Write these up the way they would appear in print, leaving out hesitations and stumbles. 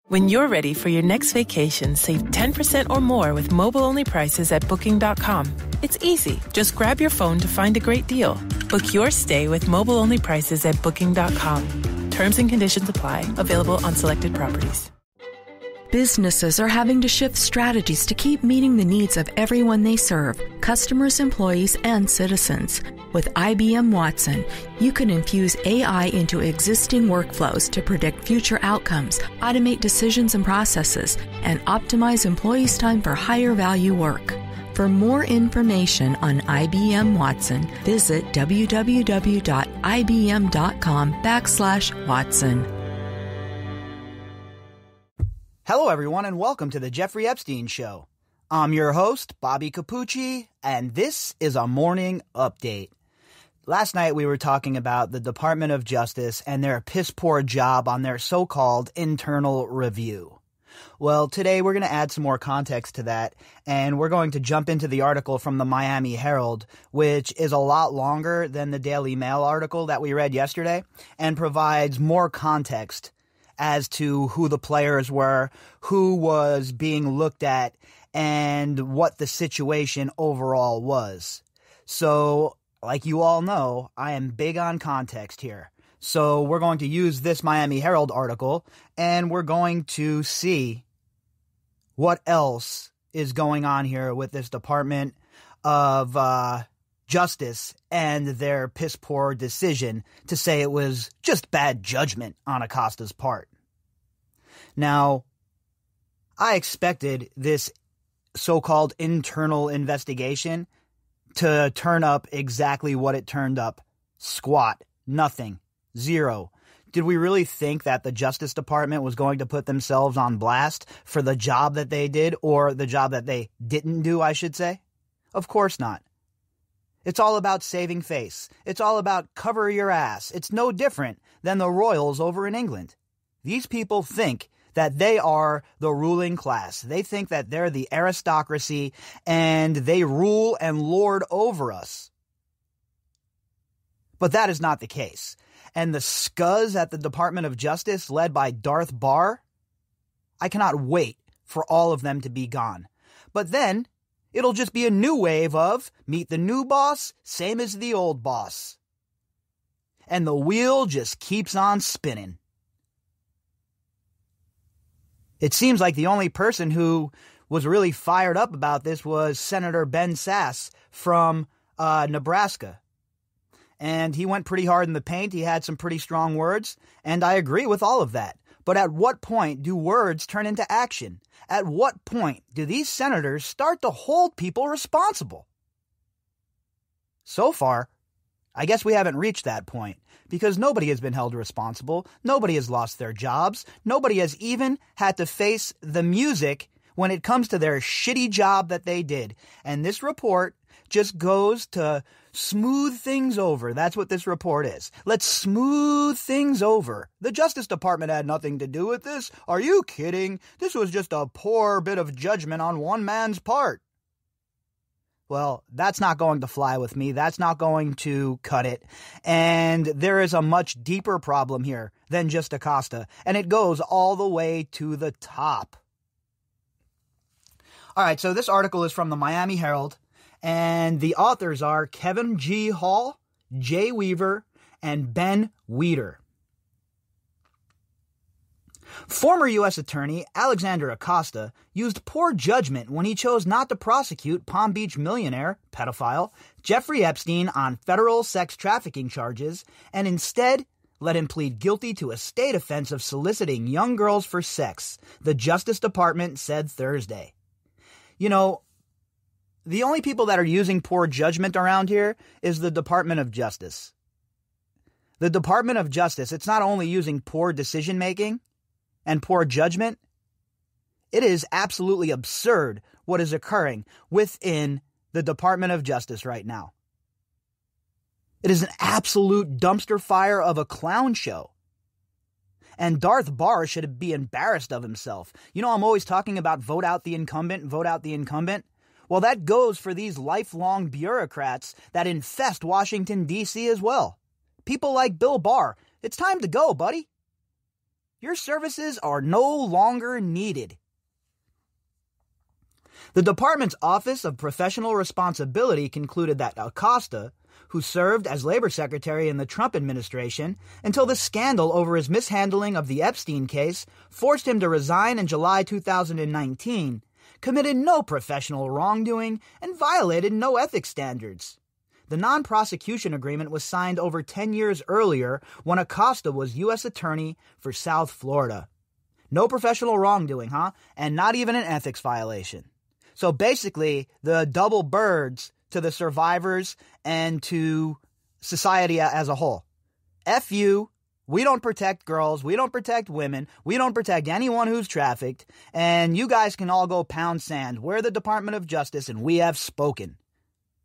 When you're ready for your next vacation, save 10% or more with mobile-only prices at Booking.com. It's easy. Just grab your phone to find a great deal. Book your stay with mobile-only prices at Booking.com. Terms and conditions apply. Available on selected properties. Businesses are having to shift strategies to keep meeting the needs of everyone they serve, customers, employees, and citizens. With IBM Watson, you can infuse AI into existing workflows to predict future outcomes, automate decisions and processes, and optimize employees' time for higher value work. For more information on IBM Watson, visit www.ibm.com/Watson. Hello, everyone, and welcome to the Jeffrey Epstein Show. I'm your host, Bobbycapucci, and this is a morning update. Last night we were talking about the Department of Justice and their piss-poor job on their so-called internal review. Well, today we're going to add some more context to that, and we're going to jump into the article from the Miami Herald, which is a lot longer than the Daily Mail article that we read yesterday, and provides more context as to who the players were, who was being looked at, and what the situation overall was. So, like you all know, I am big on context here. So we're going to use this Miami Herald article, and we're going to see what else is going on here with this Department of Justice and their piss-poor decision to say it was just bad judgment on Acosta's part. Now, I expected this so-called internal investigation to turn up exactly what it turned up. Squat. Nothing. Zero. Did we really think that the Justice Department was going to put themselves on blast for the job that they did, or the job that they didn't do, I should say? Of course not. It's all about saving face. It's all about cover your ass. It's no different than the royals over in England. These people think that they are the ruling class. They think that they're the aristocracy and they rule and lord over us. But that is not the case. And the scuzz at the Department of Justice, led by Darth Barr, I cannot wait for all of them to be gone. But then it'll just be a new wave of meet the new boss, same as the old boss. And the wheel just keeps on spinning. It seems like the only person who was really fired up about this was Senator Ben Sasse from Nebraska. And he went pretty hard in the paint. He had some pretty strong words, and I agree with all of that. But at what point do words turn into action? At what point do these senators start to hold people responsible? So far, I guess we haven't reached that point, because nobody has been held responsible. Nobody has lost their jobs. Nobody has even had to face the music when it comes to their shitty job that they did. And this report just goes to smooth things over. That's what this report is. Let's smooth things over. The Justice Department had nothing to do with this. Are you kidding? This was just a poor bit of judgment on one man's part. Well, that's not going to fly with me. That's not going to cut it. And there is a much deeper problem here than just Acosta. And it goes all the way to the top. All right, so this article is from the Miami Herald. And the authors are Kevin G. Hall, Jay Weaver, and Ben Weider. Former U.S. Attorney Alexander Acosta used poor judgment when he chose not to prosecute Palm Beach millionaire, pedophile, Jeffrey Epstein on federal sex trafficking charges, and instead let him plead guilty to a state offense of soliciting young girls for sex, the Justice Department said Thursday. You know, the only people that are using poor judgment around here is the Department of Justice. The Department of Justice, it's not only using poor decision-making and poor judgment, it is absolutely absurd what is occurring within the Department of Justice right now. It is an absolute dumpster fire of a clown show. And Darth Barr should be embarrassed of himself. You know, I'm always talking about vote out the incumbent, vote out the incumbent. Well, that goes for these lifelong bureaucrats that infest Washington, D.C. as well. People like Bill Barr. It's time to go, buddy. Your services are no longer needed. The department's Office of Professional Responsibility concluded that Acosta, who served as labor secretary in the Trump administration until the scandal over his mishandling of the Epstein case forced him to resign in July 2019, committed no professional wrongdoing and violated no ethics standards. The non-prosecution agreement was signed over 10 years earlier when Acosta was U.S. Attorney for South Florida. No professional wrongdoing, huh? And not even an ethics violation. So basically, the double birds to the survivors and to society as a whole. F you, we don't protect girls, we don't protect women, we don't protect anyone who's trafficked, and you guys can all go pound sand. We're the Department of Justice and we have spoken.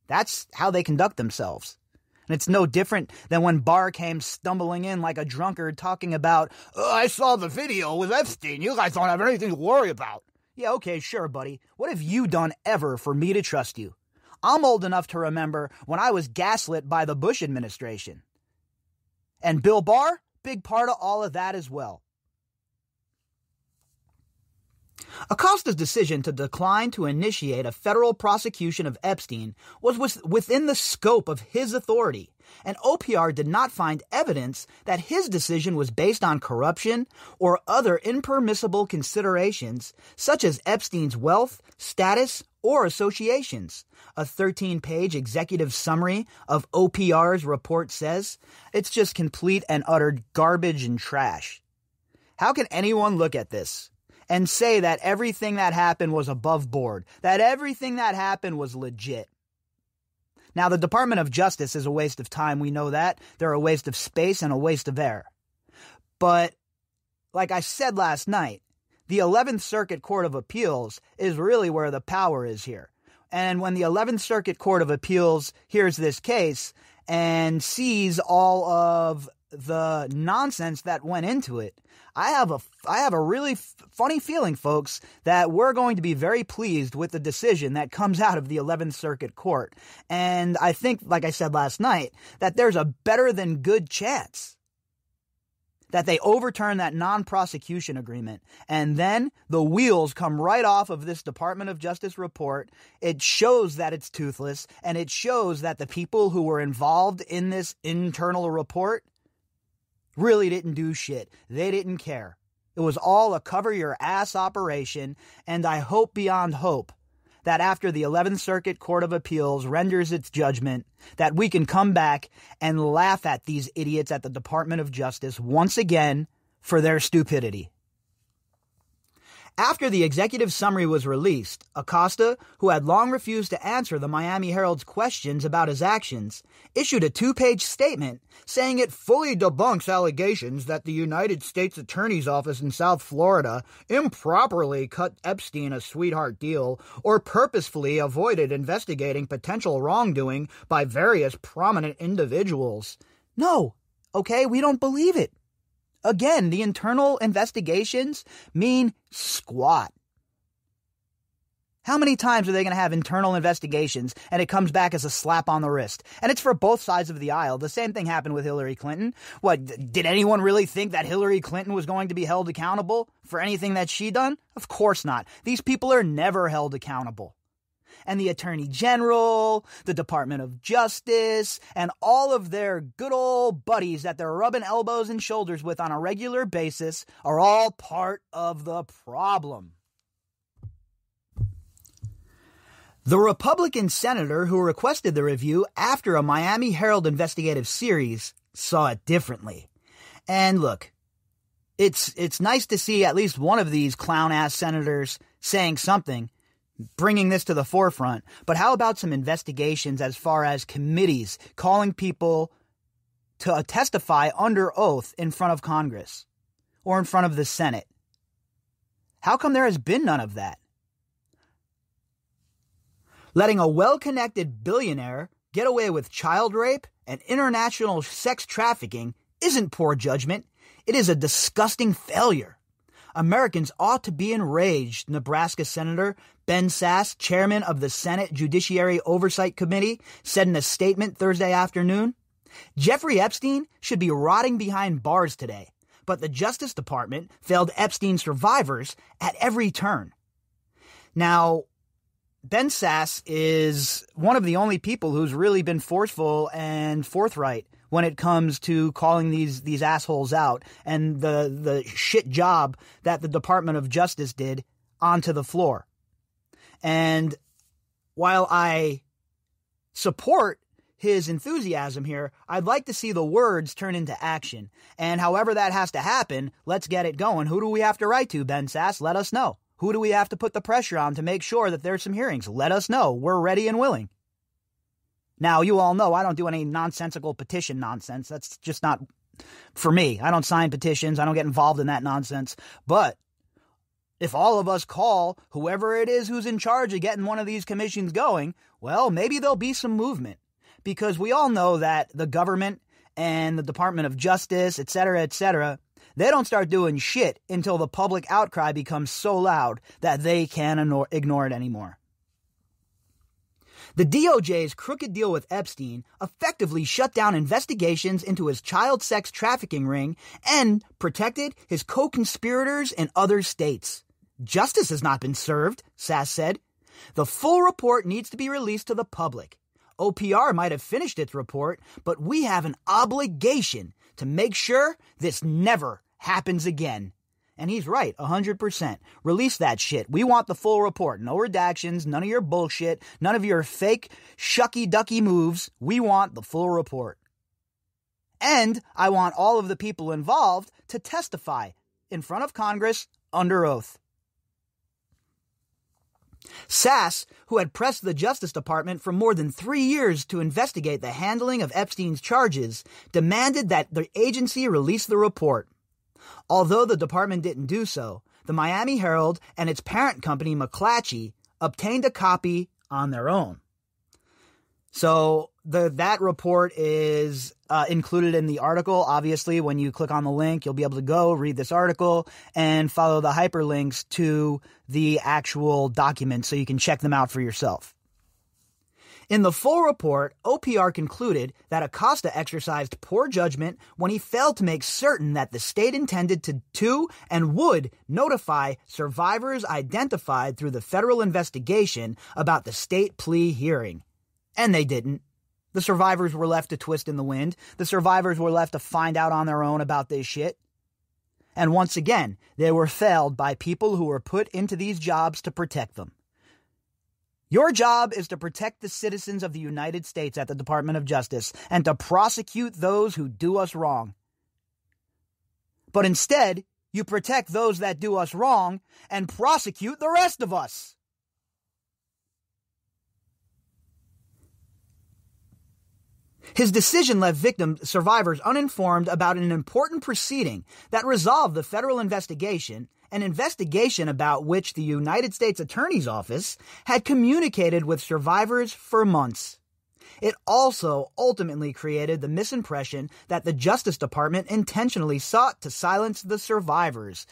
That's how they conduct themselves. And it's no different than when Barr came stumbling in like a drunkard talking about, I saw the video with Epstein, you guys don't have anything to worry about. Yeah, okay, sure, buddy. What have you done ever for me to trust you? I'm old enough to remember when I was gaslit by the Bush administration. And Bill Barr, big part of all of that as well. Acosta's decision to decline to initiate a federal prosecution of Epstein was within the scope of his authority, and OPR did not find evidence that his decision was based on corruption or other impermissible considerations, such as Epstein's wealth, status, or associations. A 13-page executive summary of OPR's report says it's just complete and utter garbage and trash. How can anyone look at this and say that everything that happened was above board, that everything that happened was legit? Now, the Department of Justice is a waste of time. We know that. They're a waste of space and a waste of air. But like I said last night, the 11th Circuit Court of Appeals is really where the power is here. And when the 11th Circuit Court of Appeals hears this case and sees all of the nonsense that went into it, I have a really funny feeling, folks, that we're going to be very pleased with the decision that comes out of the 11th Circuit Court. And I think, like I said last night, that there's a better than good chance that they overturn that non-prosecution agreement, and then the wheels come right off of this Department of Justice report. It shows that it's toothless, and it shows that the people who were involved in this internal report really didn't do shit. They didn't care. It was all a cover-your-ass operation, and I hope beyond hope that after the 11th Circuit Court of Appeals renders its judgment, that we can come back and laugh at these idiots at the Department of Justice once again for their stupidity. After the executive summary was released, Acosta, who had long refused to answer the Miami Herald's questions about his actions, issued a 2-page statement saying it fully debunks allegations that the United States Attorney's Office in South Florida improperly cut Epstein a sweetheart deal or purposefully avoided investigating potential wrongdoing by various prominent individuals. No, okay, we don't believe it. Again, the internal investigations mean squat. How many times are they going to have internal investigations and it comes back as a slap on the wrist? And it's for both sides of the aisle. The same thing happened with Hillary Clinton. What, did anyone really think that Hillary Clinton was going to be held accountable for anything that she done? Of course not. These people are never held accountable. And the Attorney General, the Department of Justice, and all of their good old buddies that they're rubbing elbows and shoulders with on a regular basis are all part of the problem. The Republican senator who requested the review after a Miami Herald investigative series saw it differently. And look, it's nice to see at least one of these clown-ass senators saying something, bringing this to the forefront. But how about some investigations as far as committees calling people to testify under oath in front of Congress or in front of the Senate? How come there has been none of that? Letting a well-connected billionaire get away with child rape and international sex trafficking isn't poor judgment. It is a disgusting failure. Americans ought to be enraged, Nebraska Senator Ben Sasse, chairman of the Senate Judiciary Oversight Committee, said in a statement Thursday afternoon. Jeffrey Epstein should be rotting behind bars today, but the Justice Department failed Epstein survivors at every turn. Now, Ben Sasse is one of the only people who's really been forceful and forthright when it comes to calling these assholes out and the shit job that the Department of Justice did onto the floor. And while I support his enthusiasm here, I'd like to see the words turn into action. And however that has to happen, let's get it going. Who do we have to write to, Ben Sasse? Let us know. Who do we have to put the pressure on to make sure that there's some hearings? Let us know. We're ready and willing. Now, you all know I don't do any nonsensical petition nonsense. That's just not for me. I don't sign petitions. I don't get involved in that nonsense. But if all of us call whoever it is who's in charge of getting one of these commissions going, well, maybe there'll be some movement. Because we all know that the government and the Department of Justice, et cetera, they don't start doing shit until the public outcry becomes so loud that they can't ignore it anymore. The DOJ's crooked deal with Epstein effectively shut down investigations into his child sex trafficking ring and protected his co-conspirators in other states. Justice has not been served, Sasse said. The full report needs to be released to the public. OPR might have finished its report, but we have an obligation to make sure this never happens again. And he's right, 100%. Release that shit. We want the full report. No redactions, none of your bullshit, none of your fake shucky-ducky moves. We want the full report. And I want all of the people involved to testify in front of Congress under oath. Sasse, who had pressed the Justice Department for more than 3 years to investigate the handling of Epstein's charges, demanded that the agency release the report. Although the department didn't do so, the Miami Herald and its parent company, McClatchy, obtained a copy on their own. So that report is included in the article. Obviously, when you click on the link, you'll be able to go read this article and follow the hyperlinks to the actual documents so you can check them out for yourself. In the full report, OPR concluded that Acosta exercised poor judgment when he failed to make certain that the state intended to and would notify survivors identified through the federal investigation about the state plea hearing. And they didn't. The survivors were left to twist in the wind. The survivors were left to find out on their own about this shit. And once again, they were failed by people who were put into these jobs to protect them. Your job is to protect the citizens of the United States at the Department of Justice and to prosecute those who do us wrong. But instead, you protect those that do us wrong and prosecute the rest of us. His decision left survivors uninformed about an important proceeding that resolved the federal investigation, an investigation about which the United States Attorney's Office had communicated with survivors for months. It also ultimately created the misimpression that the Justice Department intentionally sought to silence the survivors.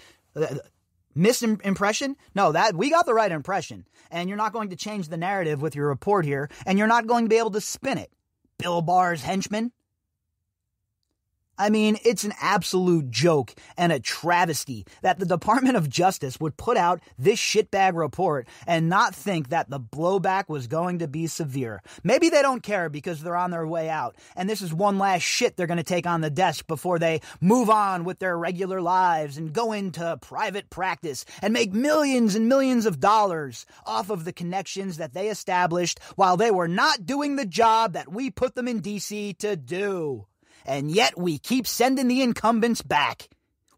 Misimpression? No, we got the right impression. And you're not going to change the narrative with your report here, and you're not going to be able to spin it. Bill Barr's henchman? I mean, it's an absolute joke and a travesty that the Department of Justice would put out this shitbag report and not think that the blowback was going to be severe. Maybe they don't care because they're on their way out, and this is one last shit they're going to take on the desk before they move on with their regular lives and go into private practice and make millions and millions of dollars off of the connections that they established while they were not doing the job that we put them in D.C. to do. And yet we keep sending the incumbents back.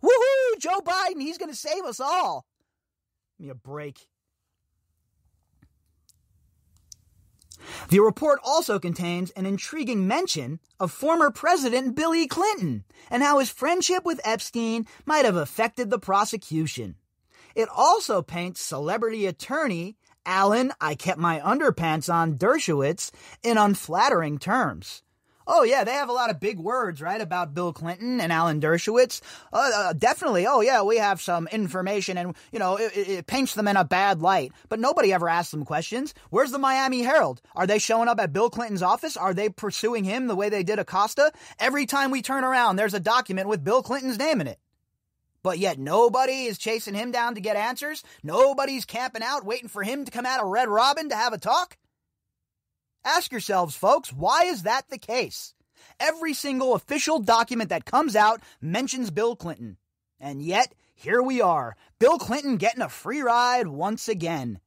Woohoo! Joe Biden, he's going to save us all. Give me a break. The report also contains an intriguing mention of former President Bill Clinton and how his friendship with Epstein might have affected the prosecution. It also paints celebrity attorney Alan "I kept my underpants on" Dershowitz in unflattering terms. Oh, yeah, they have a lot of big words, right, about Bill Clinton and Alan Dershowitz. Definitely, oh, yeah, we have some information and, it paints them in a bad light. But nobody ever asks them questions. Where's the Miami Herald? Are they showing up at Bill Clinton's office? Are they pursuing him the way they did Acosta? Every time we turn around, there's a document with Bill Clinton's name in it. but yet nobody is chasing him down to get answers? Nobody's camping out waiting for him to come out of Red Robin to have a talk? Ask yourselves, folks, why is that the case? Every single official document that comes out mentions Bill Clinton. And yet, here we are, Bill Clinton getting a free ride once again.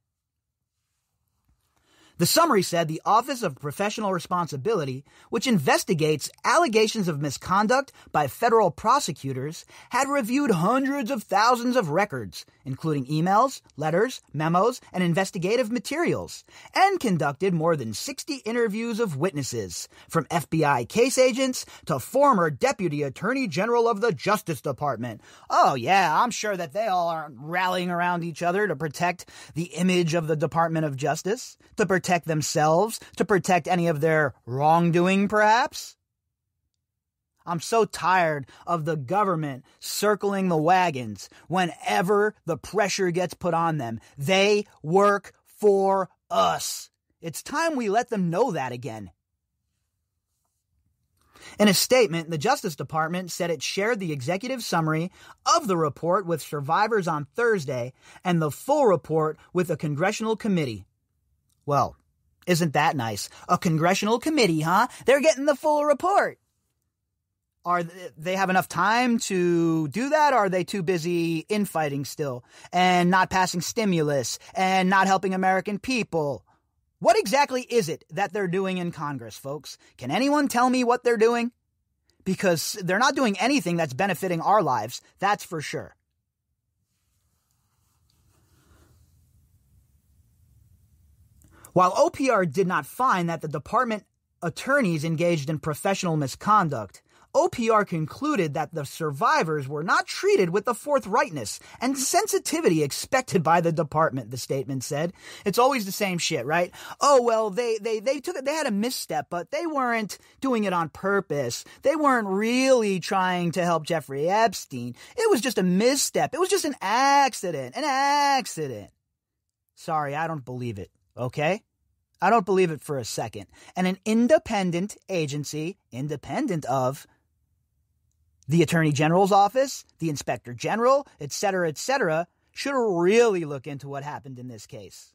The summary said the Office of Professional Responsibility, which investigates allegations of misconduct by federal prosecutors, had reviewed hundreds of thousands of records, including emails, letters, memos, and investigative materials, and conducted more than 60 interviews of witnesses, from FBI case agents to former Deputy Attorney General of the Justice Department. Oh yeah, I'm sure that they all aren't rallying around each other to protect the image of the Department of Justice, to protect themselves, to protect any of their wrongdoing, perhaps? I'm so tired of the government circling the wagons whenever the pressure gets put on them. They work for us. It's time we let them know that again. In a statement, the Justice Department said it shared the executive summary of the report with survivors on Thursday and the full report with a congressional committee. Well, isn't that nice? A congressional committee, huh? They're getting the full report. Are they have enough time to do that? Or are they too busy infighting still and not passing stimulus and not helping American people? What exactly is it that they're doing in Congress, folks? Can anyone tell me what they're doing? Because they're not doing anything that's benefiting our lives, that's for sure. While OPR did not find that the department attorneys engaged in professional misconduct, OPR concluded that the survivors were not treated with the forthrightness and sensitivity expected by the department, the statement said. It's always the same shit, right? Oh, well, they had a misstep, but they weren't doing it on purpose. They weren't really trying to help Jeffrey Epstein. It was just a misstep. It was just an accident. Sorry, I don't believe it, okay? I don't believe it for a second. And an independent agency, independent of the Attorney General's office, the Inspector General, etc., should really look into what happened in this case.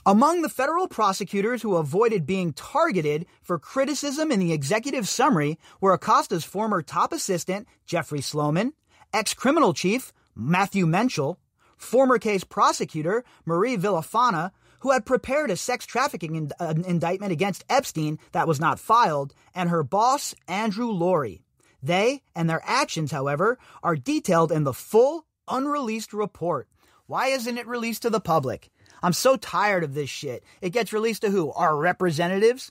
Among the federal prosecutors who avoided being targeted for criticism in the executive summary were Acosta's former top assistant, Jeffrey Sloman, ex-criminal chief Matthew Menschel, former case prosecutor Marie Villafana, who had prepared a sex trafficking indictment against Epstein that was not filed, and her boss, Andrew Laurie. They and their actions, however, are detailed in the full, unreleased report. Why isn't it released to the public? I'm so tired of this shit. It gets released to who? Our representatives?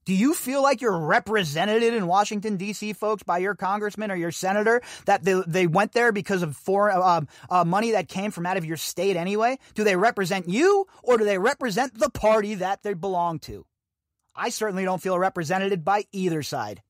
Do you feel like you're represented in Washington, D.C., folks, by your congressman or your senator, that they went there because of foreign money that came from out of your state anyway? Do they represent you, or do they represent the party that they belong to? I certainly don't feel represented by either side.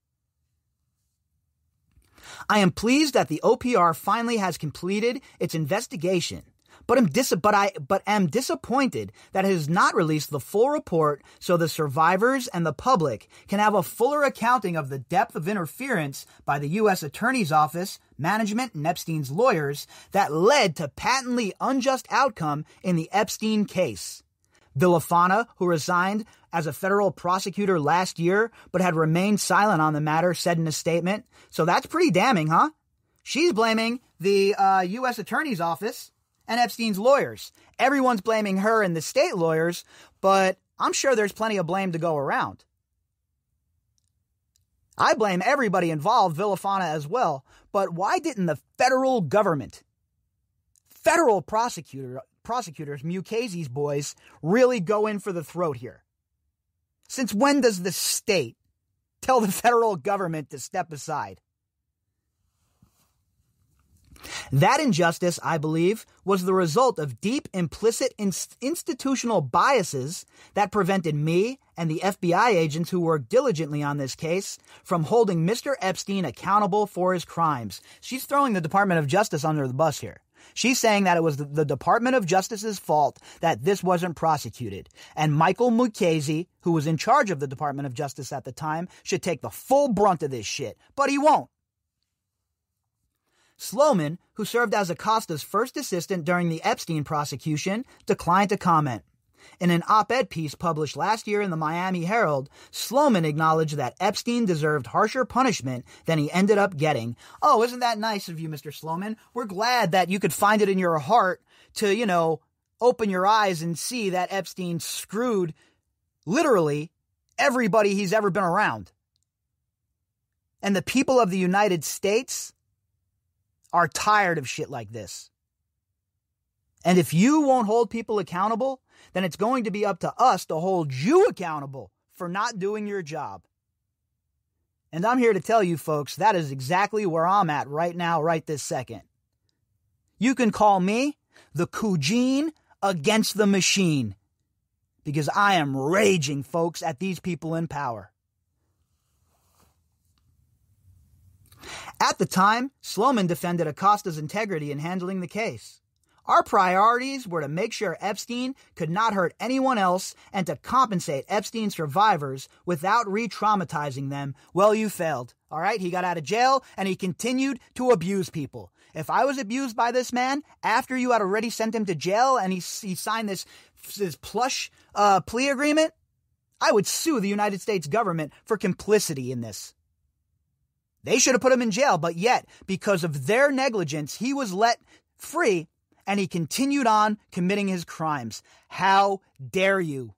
I am pleased that the OPR finally has completed its investigation, but am disappointed that it has not released the full report so the survivors and the public can have a fuller accounting of the depth of interference by the U.S. Attorney's Office, management, and Epstein's lawyers that led to patently unjust outcome in the Epstein case. Villafana, who resigned as a federal prosecutor last year but had remained silent on the matter, said in a statement, so that's pretty damning, huh? She's blaming the U.S. Attorney's Office and Epstein's lawyers. Everyone's blaming her and the state lawyers, but I'm sure there's plenty of blame to go around. I blame everybody involved, Villafana as well, but why didn't the federal government, federal prosecutors, Mukasey's boys, really go in for the throat here? Since when does the state tell the federal government to step aside? That injustice, I believe, was the result of deep implicit institutional biases that prevented me and the FBI agents who worked diligently on this case from holding Mr. Epstein accountable for his crimes. She's throwing the Department of Justice under the bus here. She's saying that it was the Department of Justice's fault that this wasn't prosecuted. And Michael Mukasey, who was in charge of the Department of Justice at the time, should take the full brunt of this shit. But he won't. Sloman, who served as Acosta's first assistant during the Epstein prosecution, declined to comment. In an op-ed piece published last year in the Miami Herald, Sloman acknowledged that Epstein deserved harsher punishment than he ended up getting. Oh, isn't that nice of you, Mr. Sloman? We're glad that you could find it in your heart to, open your eyes and see that Epstein screwed literally everybody he's ever been around. And the people of the United States are tired of shit like this. And if you won't hold people accountable, then it's going to be up to us to hold you accountable for not doing your job. And I'm here to tell you folks, that is exactly where I'm at right now, right this second. You can call me the Cougene against the machine, because I am raging, folks, at these people in power. At the time, Sloman defended Acosta's integrity in handling the case. Our priorities were to make sure Epstein could not hurt anyone else and to compensate Epstein survivors without re-traumatizing them. Well, you failed. All right? He got out of jail and he continued to abuse people. If I was abused by this man after you had already sent him to jail and he signed this plush plea agreement, I would sue the United States government for complicity in this. They should have put him in jail, but yet, because of their negligence, he was let free and he continued on committing his crimes. How dare you?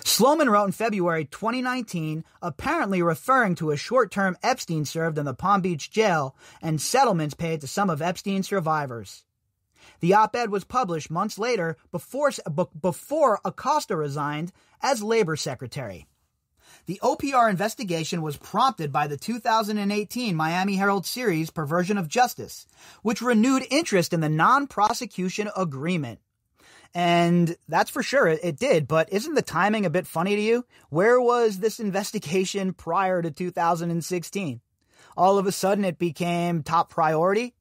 Sloman wrote in February 2019, apparently referring to a short term Epstein served in the Palm Beach jail and settlements paid to some of Epstein's survivors. The op-ed was published months later before Acosta resigned as labor secretary. The OPR investigation was prompted by the 2018 Miami Herald series Perversion of Justice, which renewed interest in the non-prosecution agreement. And that's for sure, it did, but isn't the timing a bit funny to you? Where was this investigation prior to 2016? All of a sudden it became top priority?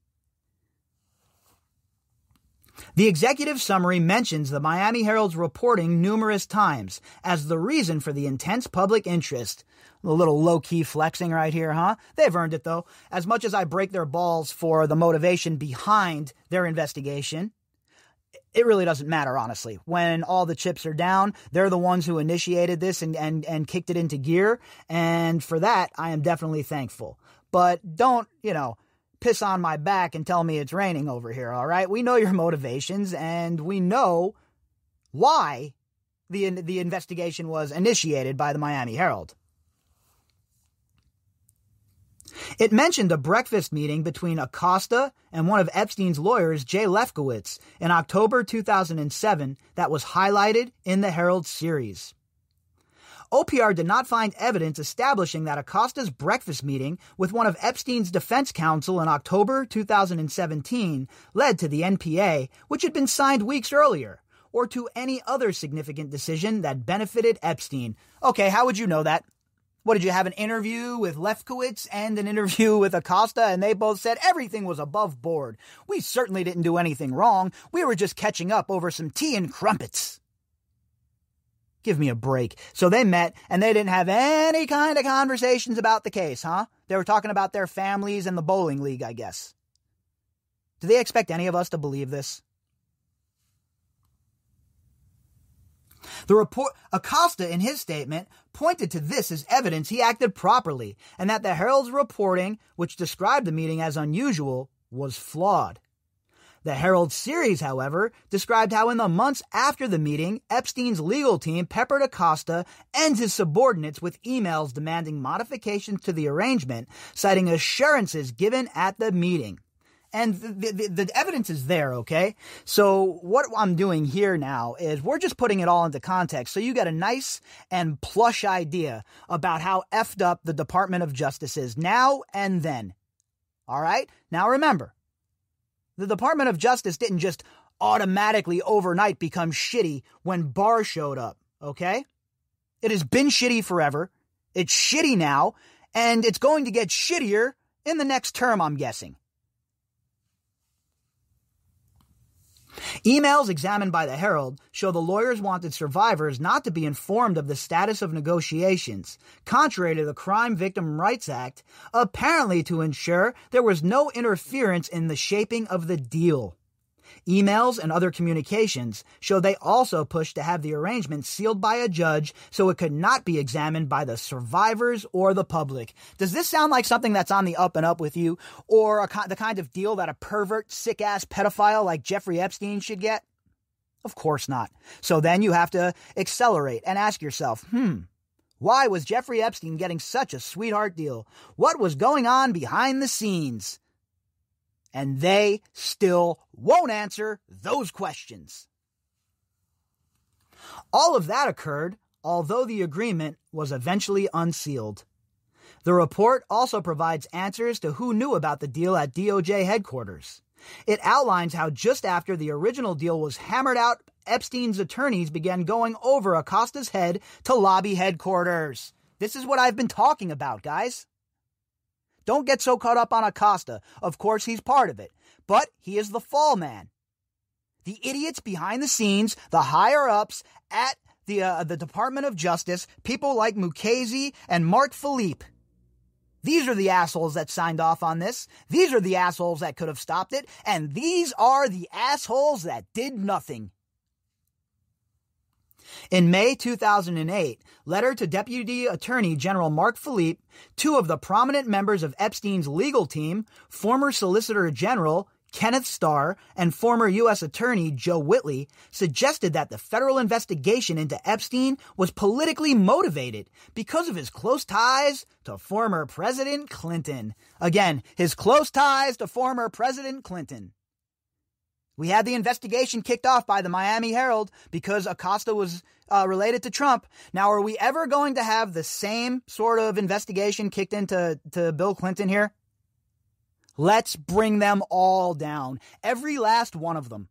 The executive summary mentions the Miami Herald's reporting numerous times as the reason for the intense public interest. A little low-key flexing right here, huh? They've earned it, though. As much as I break their balls for the motivation behind their investigation, it really doesn't matter, honestly. When all the chips are down, they're the ones who initiated this and kicked it into gear, and for that, I am definitely thankful. But don't, piss on my back and tell me it's raining over here, all right? We know your motivations, and we know why the investigation was initiated by the Miami Herald. It mentioned a breakfast meeting between Acosta and one of Epstein's lawyers, Jay Lefkowitz, in October 2007 that was highlighted in the Herald series. OPR did not find evidence establishing that Acosta's breakfast meeting with one of Epstein's defense counsel in October 2017 led to the NPA, which had been signed weeks earlier, or to any other significant decision that benefited Epstein. Okay, how would you know that? What, did you have an interview with Lefkowitz and an interview with Acosta, and they both said everything was above board? We certainly didn't do anything wrong. We were just catching up over some tea and crumpets. Give me a break. So they met, and they didn't have any kind of conversations about the case, huh? They were talking about their families and the bowling league, I guess. Do they expect any of us to believe this? The report, Acosta, in his statement, pointed to this as evidence he acted properly, and that the Herald's reporting, which described the meeting as unusual, was flawed. The Herald series, however, described how in the months after the meeting, Epstein's legal team peppered Acosta and his subordinates with emails demanding modifications to the arrangement, citing assurances given at the meeting. And the evidence is there, okay? So what I'm doing here now is we're just putting it all into context so you get a nice and plush idea about how effed up the Department of Justice is now and then. All right? Now remember, the Department of Justice didn't just automatically overnight become shitty when Barr showed up, okay? It has been shitty forever. It's shitty now, and it's going to get shittier In the next term, I'm guessing. Emails examined by the Herald show the lawyers wanted survivors not to be informed of the status of negotiations, contrary to the Crime Victim Rights Act, apparently to ensure there was no interference in the shaping of the deal. Emails and other communications show they also pushed to have the arrangement sealed by a judge so it could not be examined by the survivors or the public. Does this sound like something that's on the up and up with you, or the kind of deal that a pervert, sick-ass pedophile like Jeffrey Epstein should get? Of course not. So then you have to accelerate and ask yourself, why was Jeffrey Epstein getting such a sweetheart deal? What was going on behind the scenes? And they still won't answer those questions. All of that occurred, although the agreement was eventually unsealed. The report also provides answers to who knew about the deal at DOJ headquarters. It outlines how just after the original deal was hammered out, Epstein's attorneys began going over Acosta's head to lobby headquarters. This is what I've been talking about, guys. Don't get so caught up on Acosta. Of course, he's part of it. But he is the fall man. The idiots behind the scenes, the higher-ups at the Department of Justice, people like Mukasey and Mark Philippe. These are the assholes that signed off on this. These are the assholes that could have stopped it. And these are the assholes that did nothing. In May 2008, letter to Deputy Attorney General Mark Philippe, two of the prominent members of Epstein's legal team, former Solicitor General Kenneth Starr and former U.S. Attorney Joe Whitley, suggested that the federal investigation into Epstein was politically motivated because of his close ties to former President Clinton. Again, his close ties to former President Clinton. We had the investigation kicked off by the Miami Herald because Acosta was related to Trump. Now, are we ever going to have the same sort of investigation kicked into Bill Clinton here? Let's bring them all down. Every last one of them.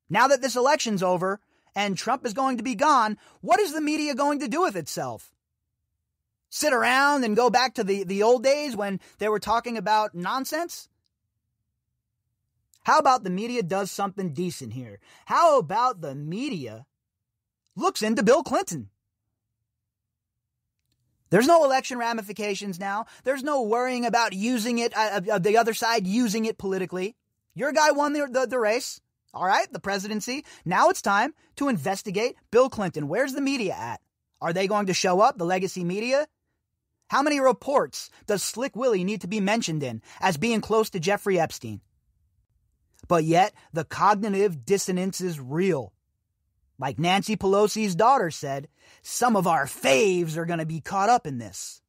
Now that this election's over and Trump is going to be gone, what is the media going to do with itself? Sit around and go back to the old days when they were talking about nonsense? How about the media does something decent here? How about the media looks into Bill Clinton? There's no election ramifications now. There's no worrying about using it, the other side using it politically. Your guy won the race, all right, the presidency. Now it's time to investigate Bill Clinton. Where's the media at? Are they going to show up, the legacy media? How many reports does Slick Willie need to be mentioned in as being close to Jeffrey Epstein? But yet, the cognitive dissonance is real. Like Nancy Pelosi's daughter said, some of our faves are going to be caught up in this.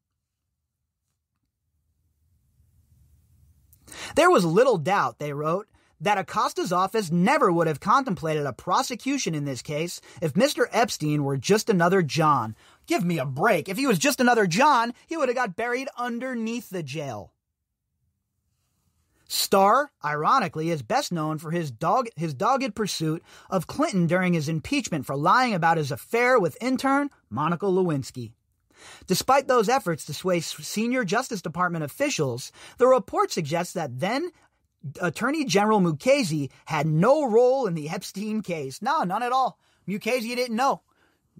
There was little doubt, they wrote, that Acosta's office never would have contemplated a prosecution in this case if Mr. Epstein were just another John. Give me a break. If he was just another John, he would have got buried underneath the jail. Starr, ironically, is best known for his dogged pursuit of Clinton during his impeachment for lying about his affair with intern Monica Lewinsky. Despite those efforts to sway senior Justice Department officials, the report suggests that then Attorney General Mukasey had no role in the Epstein case. No, none at all. Mukasey didn't know.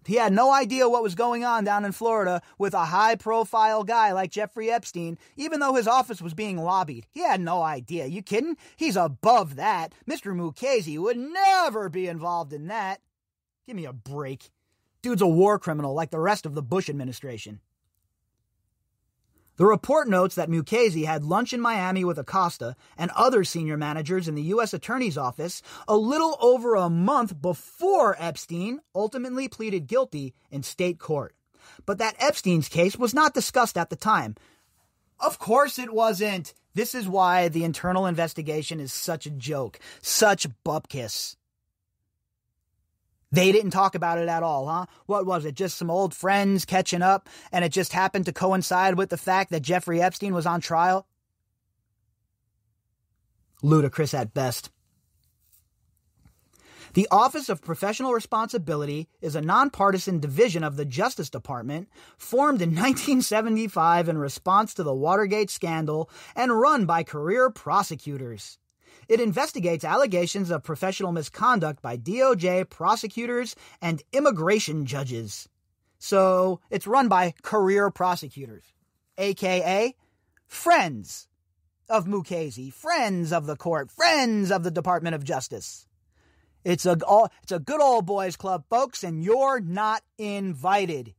He had no idea what was going on down in Florida with a high-profile guy like Jeffrey Epstein, even though his office was being lobbied. He had no idea. You kidding? He's above that. Mr. Mukasey would never be involved in that. Give me a break. Dude's a war criminal like the rest of the Bush administration. The report notes that Mukasey had lunch in Miami with Acosta and other senior managers in the U.S. Attorney's Office a little over a month before Epstein ultimately pleaded guilty in state court. But that Epstein's case was not discussed at the time. Of course it wasn't. This is why the internal investigation is such a joke, such bupkis. They didn't talk about it at all, huh? What was it? Just some old friends catching up, and it just happened to coincide with the fact that Jeffrey Epstein was on trial? Ludicrous at best. The Office of Professional Responsibility is a nonpartisan division of the Justice Department formed in 1975 in response to the Watergate scandal and run by career prosecutors. It investigates allegations of professional misconduct by DOJ prosecutors and immigration judges. So it's run by career prosecutors, a.k.a. friends of Mukasey, friends of the court, friends of the Department of Justice. It's a good old boys club, folks, and you're not invited.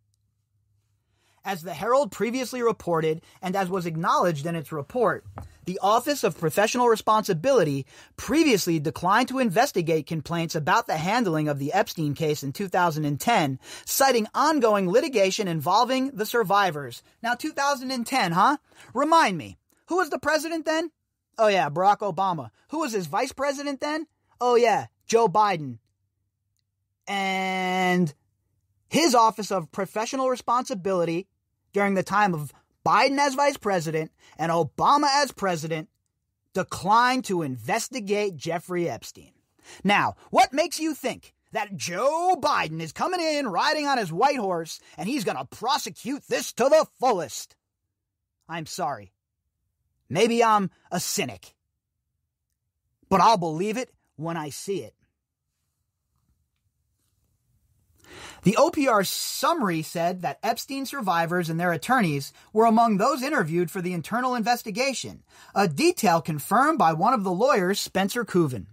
As the Herald previously reported, and as was acknowledged in its report, the Office of Professional Responsibility previously declined to investigate complaints about the handling of the Epstein case in 2010, citing ongoing litigation involving the survivors. Now, 2010, huh? Remind me, who was the president then? Oh yeah, Barack Obama. Who was his vice president then? Oh yeah, Joe Biden. And his Office of Professional Responsibility during the time of Biden as vice president and Obama as president declined to investigate Jeffrey Epstein. Now, what makes you think that Joe Biden is coming in riding on his white horse and he's going to prosecute this to the fullest? I'm sorry. Maybe I'm a cynic, but I'll believe it when I see it. The OPR summary said that Epstein survivors and their attorneys were among those interviewed for the internal investigation, a detail confirmed by one of the lawyers, Spencer Cooven.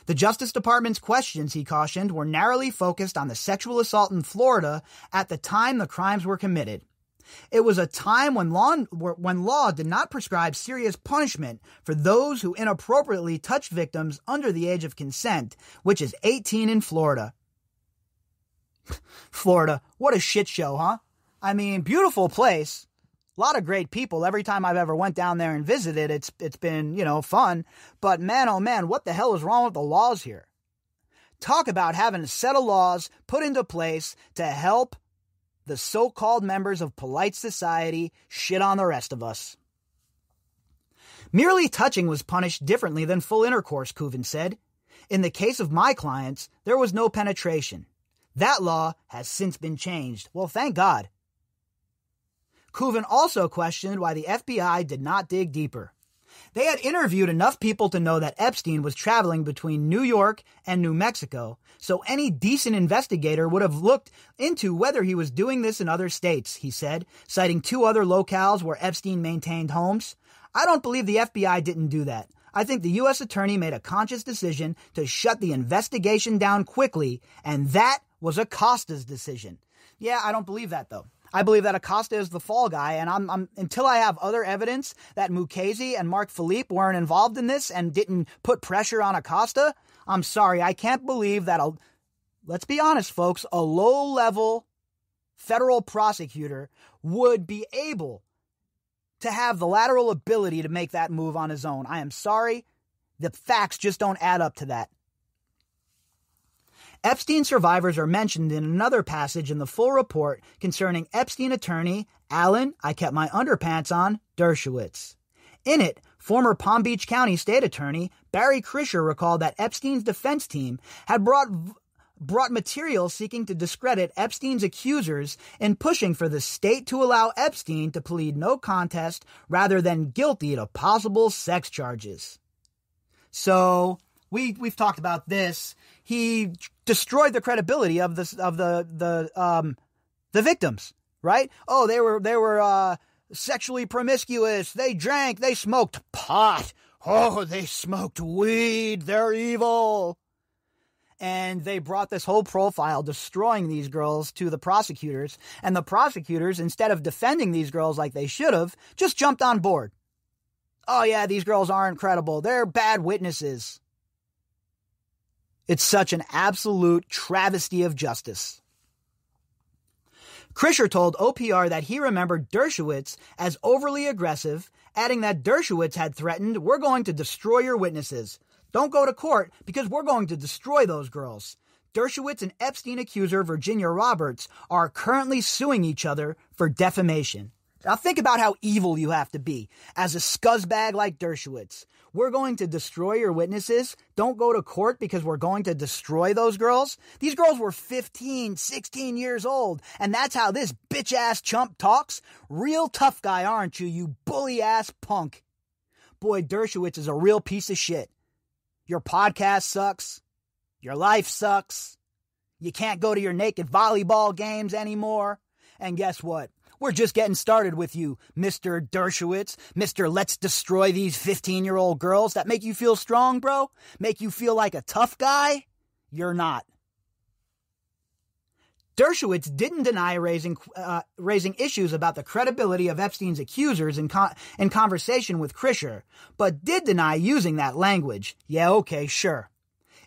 The Justice Department's questions, he cautioned, were narrowly focused on the sexual assault in Florida at the time the crimes were committed. It was a time when law did not prescribe serious punishment for those who inappropriately touched victims under the age of consent, which is 18 in Florida. Florida, what a shit show, huh? I mean, beautiful place. A lot of great people. Every time I've ever went down there and visited, it's been, fun. But man, oh man, what the hell is wrong with the laws here? Talk about having a set of laws put into place to help the so-called members of polite society shit on the rest of us. Merely touching was punished differently than full intercourse, Cooven said. In the case of my clients, there was no penetration. That law has since been changed. Well, thank God. Cooven also questioned why the FBI did not dig deeper. They had interviewed enough people to know that Epstein was traveling between New York and New Mexico, so any decent investigator would have looked into whether he was doing this in other states, he said, citing 2 other locales where Epstein maintained homes. I don't believe the FBI didn't do that. I think the U.S. attorney made a conscious decision to shut the investigation down quickly, and that was Acosta's decision. Yeah, I don't believe that, though. I believe that Acosta is the fall guy, and I'm until I have other evidence that Mukasey and Mark Philippe weren't involved in this and didn't put pressure on Acosta, I'm sorry, I can't believe that let's be honest, folks, a low-level federal prosecutor would be able to have the lateral ability to make that move on his own. I am sorry, the facts just don't add up to that. Epstein survivors are mentioned in another passage in the full report concerning Epstein attorney Alan, I kept my underpants on, Dershowitz. In it, former Palm Beach County State Attorney Barry Krischer recalled that Epstein's defense team had brought material seeking to discredit Epstein's accusers in pushing for the state to allow Epstein to plead no contest rather than guilty to possible sex charges. So we've talked about this. He destroyed the credibility of the victims, right? Oh, they were sexually promiscuous. They drank. They smoked pot. Oh, they smoked weed. They're evil. And they brought this whole profile destroying these girls to the prosecutors. And the prosecutors, instead of defending these girls like they should have, just jumped on board. Oh yeah, these girls aren't credible. They're bad witnesses. It's such an absolute travesty of justice. Krischer told OPR that he remembered Dershowitz as overly aggressive, adding that Dershowitz had threatened, "We're going to destroy your witnesses. Don't go to court because we're going to destroy those girls." Dershowitz and Epstein accuser Virginia Roberts are currently suing each other for defamation. Now think about how evil you have to be as a scuzzbag like Dershowitz. We're going to destroy your witnesses. Don't go to court because we're going to destroy those girls. These girls were 15, 16 years old, and that's how this bitch-ass chump talks? Real tough guy, aren't you, you bully-ass punk? Boy, Dershowitz is a real piece of shit. Your podcast sucks. Your life sucks. You can't go to your naked volleyball games anymore. And guess what? We're just getting started with you, Mr. Dershowitz. Mr. Let's destroy these 15-year-old girls. That make you feel strong, bro? Make you feel like a tough guy? You're not. Dershowitz didn't deny raising issues about the credibility of Epstein's accusers in conversation with Krischer, but did deny using that language. Yeah, okay, sure.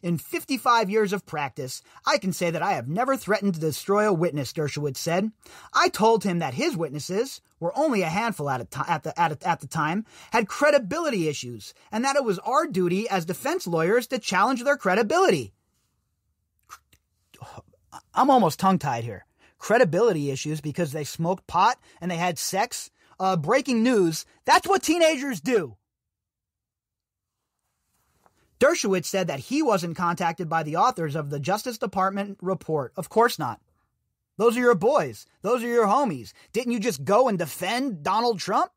In 55 years of practice, I can say that I have never threatened to destroy a witness, Dershowitz said. I told him that his witnesses, were only a handful at the time, had credibility issues, and that it was our duty as defense lawyers to challenge their credibility. I'm almost tongue-tied here. Credibility issues because they smoked pot and they had sex? Breaking news, that's what teenagers do. Dershowitz said that he wasn't contacted by the authors of the Justice Department report. Of course not. Those are your boys. Those are your homies. Didn't you just go and defend Donald Trump?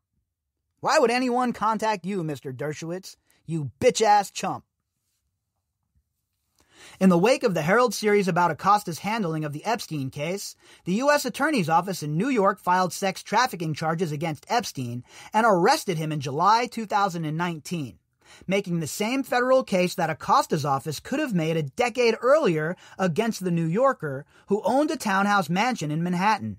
Why would anyone contact you, Mr. Dershowitz? You bitch-ass chump. In the wake of the Herald series about Acosta's handling of the Epstein case, the U.S. Attorney's Office in New York filed sex trafficking charges against Epstein and arrested him in July 2019. Making the same federal case that Acosta's office could have made a decade earlier against the New Yorker who owned a townhouse mansion in Manhattan.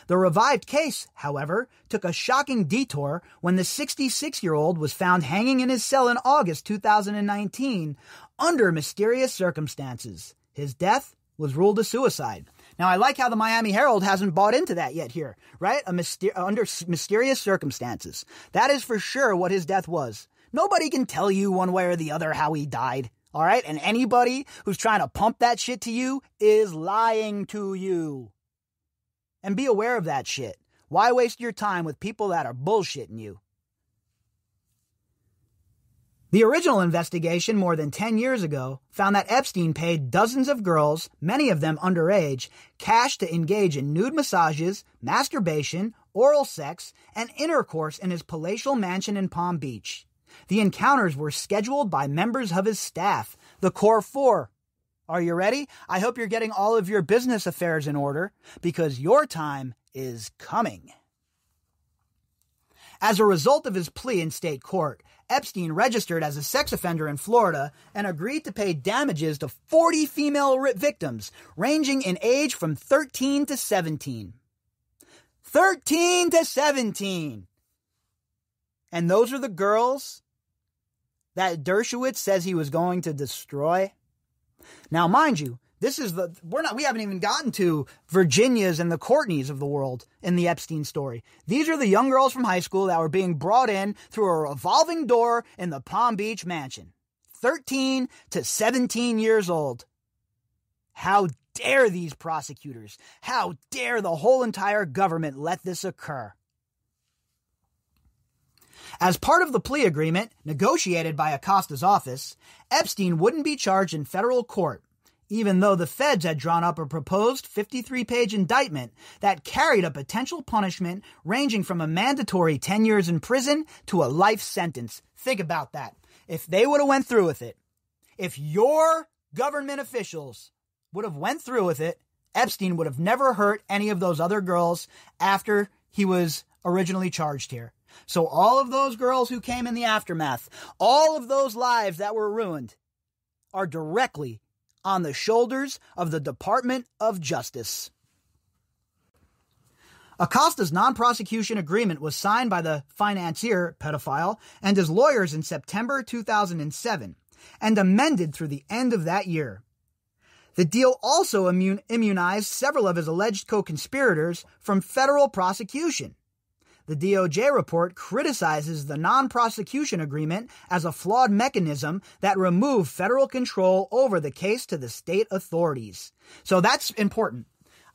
The revived case, however, took a shocking detour when the 66-year-old was found hanging in his cell in August 2019 under mysterious circumstances. His death was ruled a suicide. Now, I like how the Miami Herald hasn't bought into that yet here, right? Under mysterious circumstances. That is for sure what his death was. Nobody can tell you one way or the other how he died, all right? And anybody who's trying to pump that shit to you is lying to you. And be aware of that shit. Why waste your time with people that are bullshitting you? The original investigation more than 10 years ago found that Epstein paid dozens of girls, many of them underage, cash to engage in nude massages, masturbation, oral sex, and intercourse in his palatial mansion in Palm Beach. The encounters were scheduled by members of his staff, the Core Four. Are you ready? I hope you're getting all of your business affairs in order, because your time is coming. As a result of his plea in state court, Epstein registered as a sex offender in Florida and agreed to pay damages to 40 female victims, ranging in age from 13 to 17. 13 to 17! And those are the girls that Dershowitz says he was going to destroy. Now, mind you, we haven't even gotten to Virginias and the Courtneys of the world in the Epstein story. These are the young girls from high school that were being brought in through a revolving door in the Palm Beach mansion. 13 to 17 years old. How dare these prosecutors? How dare the whole entire government let this occur? As part of the plea agreement negotiated by Acosta's office, Epstein wouldn't be charged in federal court, even though the feds had drawn up a proposed 53-page indictment that carried a potential punishment ranging from a mandatory 10 years in prison to a life sentence. Think about that. If they would have went through with it, if your government officials would have went through with it, Epstein would have never hurt any of those other girls after he was originally charged here. So all of those girls who came in the aftermath, all of those lives that were ruined, are directly on the shoulders of the Department of Justice. Acosta's non-prosecution agreement was signed by the financier, pedophile, and his lawyers in September 2007, and amended through the end of that year. The deal also immunized several of his alleged co-conspirators from federal prosecution. The DOJ report criticizes the non-prosecution agreement as a flawed mechanism that removed federal control over the case to the state authorities. So that's important.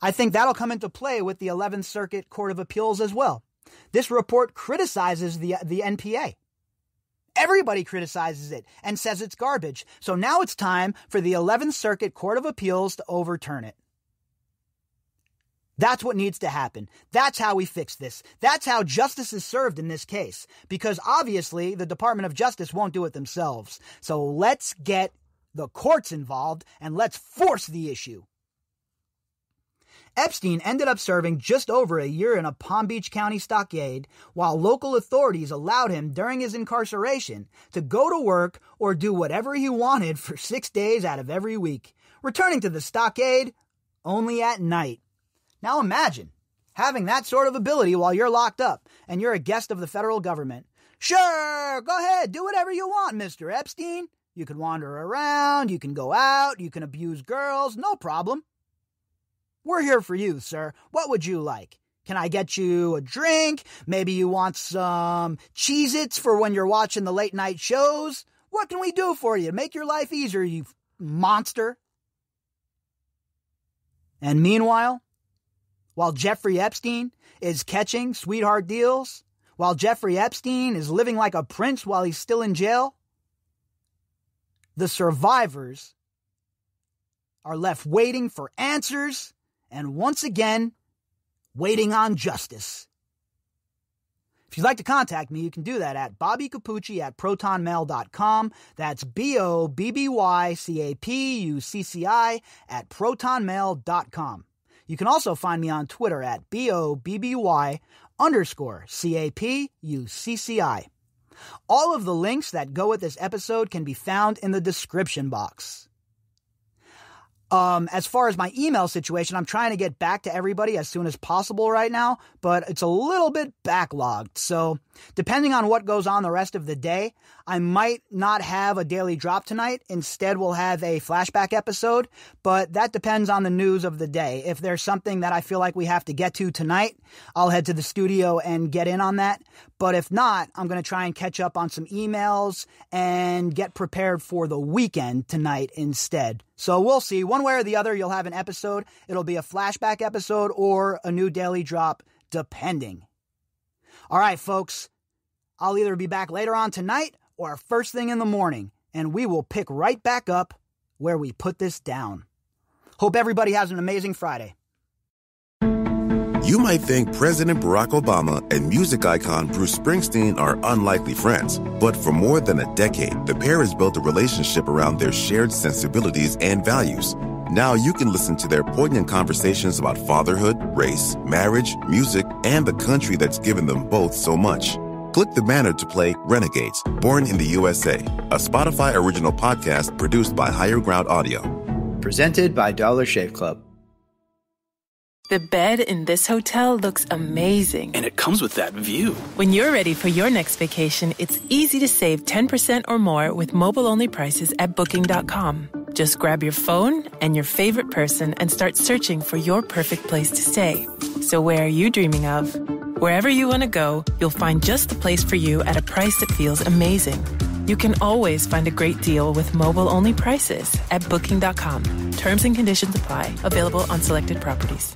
I think that'll come into play with the 11th Circuit Court of Appeals as well. This report criticizes the NPA. Everybody criticizes it and says it's garbage. So now it's time for the 11th Circuit Court of Appeals to overturn it. That's what needs to happen. That's how we fix this. That's how justice is served in this case. Because obviously the Department of Justice won't do it themselves. So let's get the courts involved and let's force the issue. Epstein ended up serving just over a year in a Palm Beach County stockade, while local authorities allowed him during his incarceration to go to work or do whatever he wanted for 6 days out of every week, returning to the stockade only at night. Now imagine having that sort of ability while you're locked up and you're a guest of the federal government. Sure, go ahead, do whatever you want, Mr. Epstein. You can wander around, you can go out, you can abuse girls, no problem. We're here for you, sir. What would you like? Can I get you a drink? Maybe you want some Cheez-Its for when you're watching the late night shows? What can we do for you? Make your life easier, you monster. And meanwhile, while Jeffrey Epstein is catching sweetheart deals, while Jeffrey Epstein is living like a prince while he's still in jail, the survivors are left waiting for answers and once again, waiting on justice. If you'd like to contact me, you can do that at bobbycapucci@protonmail.com. That's BOBBYCAPUCCI@protonmail.com. You can also find me on Twitter at BOBBY_CAPUCCI. All of the links that go with this episode can be found in the description box. As far as my email situation, I'm trying to get back to everybody as soon as possible right now, but it's a little bit backlogged. So depending on what goes on the rest of the day, I might not have a daily drop tonight. Instead, we'll have a flashback episode, but that depends on the news of the day. If there's something that I feel like we have to get to tonight, I'll head to the studio and get in on that. But if not, I'm going to try and catch up on some emails and get prepared for the weekend tonight instead. So we'll see. One way or the other, you'll have an episode. It'll be a flashback episode or a new daily drop, depending. All right, folks. I'll either be back later on tonight or first thing in the morning, and we will pick right back up where we put this down. Hope everybody has an amazing Friday. You might think President Barack Obama and music icon Bruce Springsteen are unlikely friends, but for more than a decade, the pair has built a relationship around their shared sensibilities and values. Now you can listen to their poignant conversations about fatherhood, race, marriage, music, and the country that's given them both so much. Click the banner to play Renegades, Born in the USA, a Spotify original podcast produced by Higher Ground Audio. Presented by Dollar Shave Club. The bed in this hotel looks amazing. And it comes with that view. When you're ready for your next vacation, it's easy to save 10% or more with mobile-only prices at Booking.com. Just grab your phone and your favorite person and start searching for your perfect place to stay. So where are you dreaming of? Wherever you want to go, you'll find just the place for you at a price that feels amazing. You can always find a great deal with mobile-only prices at Booking.com. Terms and conditions apply. Available on selected properties.